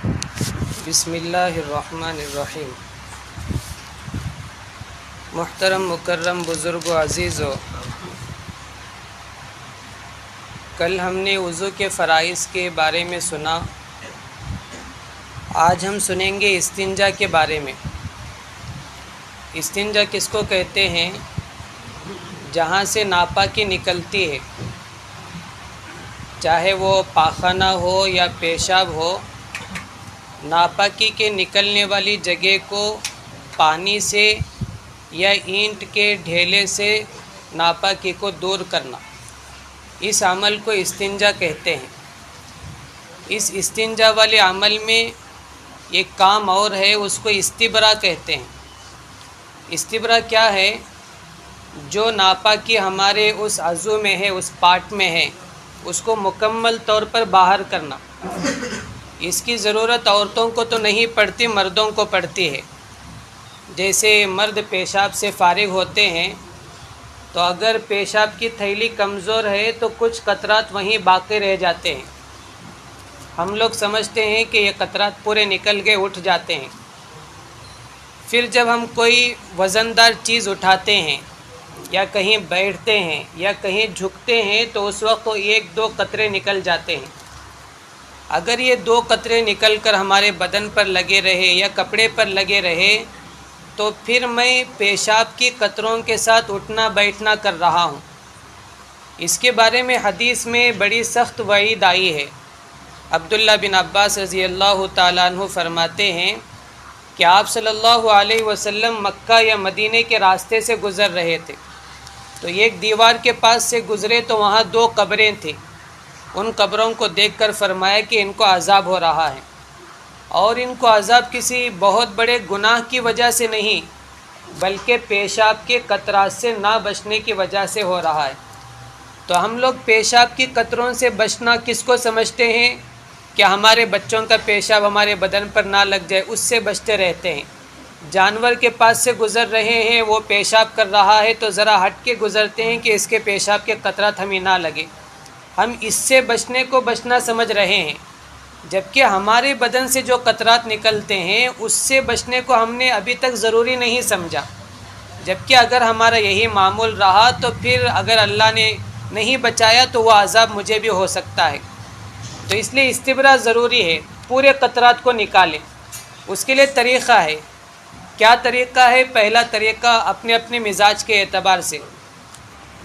بسم اللہ الرحمن الرحیم۔ محترم مکرم بزرگ و عزیزو، کل ہم نے وضو کے فرائض کے بارے میں سنا، آج ہم سنیں گے استنجا کے بارے میں۔ استنجا کس کو کہتے ہیں؟ جہاں سے ناپاکی نکلتی ہے، چاہے وہ پاخانہ ہو یا پیشاب ہو، ناپاکی کے نکلنے والی جگہ کو پانی سے یا اینٹ کے ڈھیلے سے ناپاکی کو دور کرنا، اس عمل کو استنجا کہتے ہیں۔ اس استنجا والے عمل میں ایک کام اور ہے، اس کو استبرا کہتے ہیں۔ استبرا کیا ہے؟ جو ناپاکی ہمارے اس عضو میں ہے، اس پارٹ میں ہے، اس کو مکمل طور پر باہر کرنا۔ اس کی ضرورت عورتوں کو تو نہیں پڑتی، مردوں کو پڑتی ہے۔ جیسے مرد پیشاب سے فارغ ہوتے ہیں تو اگر پیشاب کی تھیلی کمزور ہے تو کچھ قطرات وہیں باقی رہ جاتے ہیں۔ ہم لوگ سمجھتے ہیں کہ یہ قطرات پورے نکل گئے، اٹھ جاتے ہیں۔ پھر جب ہم کوئی وزندار چیز اٹھاتے ہیں یا کہیں بیٹھتے ہیں یا کہیں جھکتے ہیں تو اس وقت ایک دو قطرے نکل جاتے ہیں۔ اگر یہ دو قطرے نکل کر ہمارے بدن پر لگے رہے یا کپڑے پر لگے رہے تو پھر میں پیشاب کی قطروں کے ساتھ اٹھنا بیٹھنا کر رہا ہوں۔ اس کے بارے میں حدیث میں بڑی سخت وعید آئی ہے۔ عبداللہ بن عباس رضی اللہ تعالیٰ عنہ فرماتے ہیں کہ آپ صلی اللہ علیہ وسلم مکہ یا مدینے کے راستے سے گزر رہے تھے تو ایک دیوار کے پاس سے گزرے تو وہاں دو قبریں تھیں۔ ان قبروں کو دیکھ کر فرمایا کہ ان کو عذاب ہو رہا ہے، اور ان کو عذاب کسی بہت بڑے گناہ کی وجہ سے نہیں بلکہ پیشاب کے قطرات سے نہ بچنے کی وجہ سے ہو رہا ہے۔ تو ہم لوگ پیشاب کی قطروں سے بچنا کس کو سمجھتے ہیں؟ کہ ہمارے بچوں کا پیشاب ہمارے بدن پر نہ لگ جائے، اس سے بچتے رہتے ہیں۔ جانور کے پاس سے گزر رہے ہیں، وہ پیشاب کر رہا ہے تو ذرا ہٹ کے گزرتے ہیں کہ اس کے پیشاب کے قطرات ہمیں نہ لگے۔ ہم اس سے بچنے کو بچنا سمجھ رہے ہیں، جبکہ ہمارے بدن سے جو قطرات نکلتے ہیں اس سے بچنے کو ہم نے ابھی تک ضروری نہیں سمجھا۔ جبکہ اگر ہمارا یہی معمول رہا تو پھر اگر اللہ نے نہیں بچایا تو وہ عذاب مجھے بھی ہو سکتا ہے۔ تو اس لیے استبرا ضروری ہے، پورے قطرات کو نکالیں۔ اس کے لیے طریقہ ہے۔ کیا طریقہ ہے؟ پہلا طریقہ اپنے اپنے مزاج کے اعتبار سے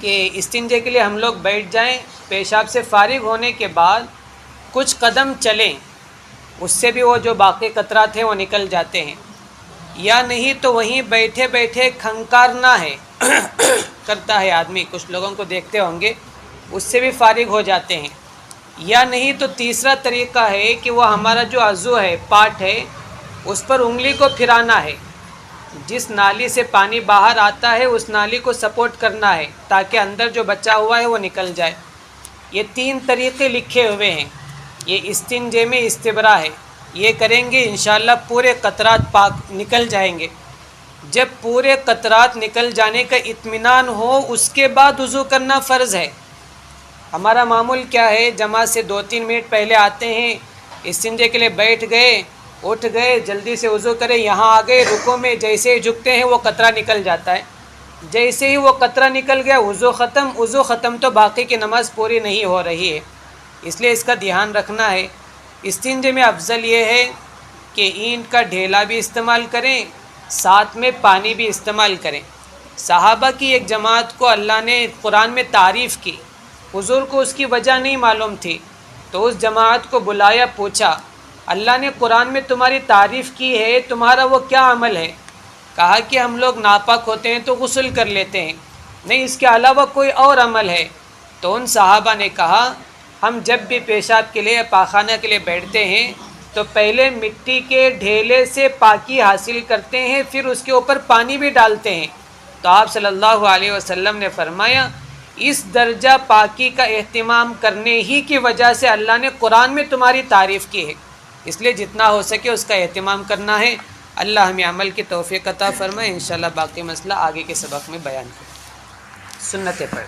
کہ استنجے کے لیے ہم لوگ بیٹھ جائیں، پیشاب سے فارغ ہونے کے بعد کچھ قدم چلیں، اس سے بھی وہ جو باقی قطرات ہیں وہ نکل جاتے ہیں۔ یا نہیں تو وہیں بیٹھے بیٹھے کھنکارنا ہے کرتا ہے آدمی، کچھ لوگوں کو دیکھتے ہوں گے، اس سے بھی فارغ ہو جاتے ہیں۔ یا نہیں تو تیسرا طریقہ ہے کہ وہ ہمارا جو عضو ہے، پارٹ ہے، اس پر انگلی کو پھرانا ہے۔ جس نالی سے پانی باہر آتا ہے اس نالی کو سپورٹ کرنا ہے تاکہ اندر جو بچا ہوا ہے وہ نکل جائے۔ یہ تین طریقے لکھے ہوئے ہیں۔ یہ استنجے میں استبرا ہے، یہ کریں گے انشاءاللہ پورے قطرات پاک نکل جائیں گے۔ جب پورے قطرات نکل جانے کا اطمینان ہو اس کے بعد وضو کرنا فرض ہے۔ ہمارا معمول کیا ہے؟ جماعت سے 2-3 منٹ پہلے آتے ہیں، استنجے کے لیے بیٹھ گئے، اٹھ گئے، جلدی سے وضو کرے، یہاں آ گئے، رکوع میں جیسے ہی جھکتے ہیں وہ قطرہ نکل جاتا ہے۔ جیسے ہی وہ قطرہ نکل گیا وضو ختم۔ وضو ختم تو باقی کی نماز پوری نہیں ہو رہی ہے، اس لیے اس کا دھیان رکھنا ہے۔ استنجے میں افضل یہ ہے کہ اینٹ کا ڈھیلا بھی استعمال کریں، ساتھ میں پانی بھی استعمال کریں۔ صحابہ کی ایک جماعت کو اللہ نے قرآن میں تعریف کی، حضور کو اس کی وجہ نہیں معلوم تھی تو اس جماعت کو بلایا، پوچھا اللہ نے قرآن میں تمہاری تعریف کی ہے، تمہارا وہ کیا عمل ہے؟ کہا کہ ہم لوگ ناپاک ہوتے ہیں تو غسل کر لیتے ہیں، نہیں اس کے علاوہ کوئی اور عمل ہے؟ تو ان صحابہ نے کہا ہم جب بھی پیشاب کے لیے پاخانہ کے لیے بیٹھتے ہیں تو پہلے مٹی کے ڈھیلے سے پاکی حاصل کرتے ہیں، پھر اس کے اوپر پانی بھی ڈالتے ہیں۔ تو آپ صلی اللہ علیہ وسلم نے فرمایا اس درجہ پاکی کا اہتمام کرنے ہی کی وجہ سے اللہ نے قرآن میں تمہاری تعریف کی ہے، اس لیے جتنا ہو سکے اس کا اہتمام کرنا ہے۔ اللہ ہمیں عمل کی توفیق عطا فرمائے۔ انشاءاللہ باقی مسئلہ آگے کے سبق میں بیان کریں۔ سنتیں پڑھ